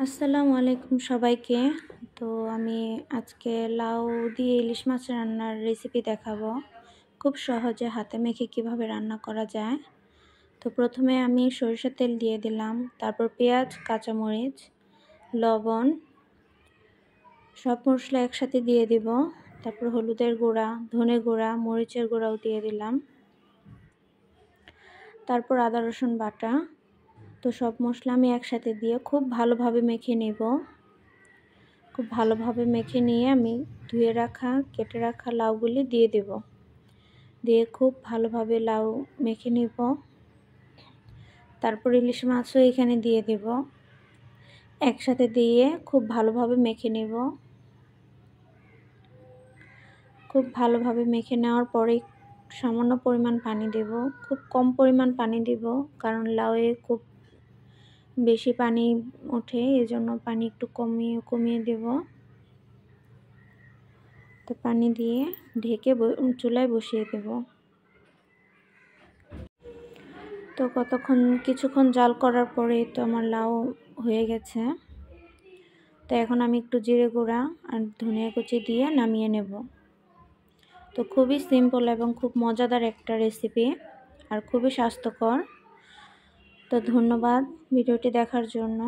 আসসালামু আলাইকুম সবাইকে। তো আমি আজকে লাউ দিয়ে ইলিশ মাছ রান্নার রেসিপি দেখাবো। খুব সহজে হাতে মেখে কিভাবে রান্না করা যায়। তো প্রথমে আমি সরিষার তেল দিয়ে দিলাম, তারপর পেঁয়াজ, কাঁচামরিচ, লবণ, সব মশলা একসাথে দিয়ে দিব। তারপর হলুদের গুঁড়া, ধনে গুঁড়া, মরিচের গুঁড়াও দিয়ে দিলাম। তারপর আদা রসুন বাটা। তো সব মশলা আমি একসাথে দিয়ে খুব ভালোভাবে মেখে নেব। খুব ভালোভাবে মেখে নিয়ে আমি ধুয়ে রাখা কেটে রাখা লাউগুলি দিয়ে দেব। দিয়ে খুব ভালোভাবে লাউ মেখে নেব। তারপর ইলিশ মাছও এখানে দিয়ে দেব। একসাথে দিয়ে খুব ভালোভাবে মেখে নেব। খুব ভালোভাবে মেখে নেওয়ার পরে সামান্য পরিমাণ পানি দেব। খুব কম পরিমাণ পানি দেব, কারণ লাউয়ে খুব বেশি পানি ওঠে, এজন্য পানি একটু কমিয়ে দেব। তো পানি দিয়ে ঢেকে চুলায় বসিয়ে দেব। তো কিছুক্ষণ জাল করার পরে তো আমার লাউ হয়ে গেছে। তো এখন আমি একটু জিরে গুঁড়া আর ধনিয়া কুচি দিয়ে নামিয়ে নেব। তো খুবই সিম্পল এবং খুব মজাদার একটা রেসিপি আর খুবই স্বাস্থ্যকর। তো ধন্যবাদ ভিডিওটি দেখার জন্য।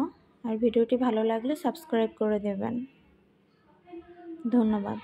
আর ভিডিওটি ভালো লাগলে সাবস্ক্রাইব করে দেবেন। ধন্যবাদ।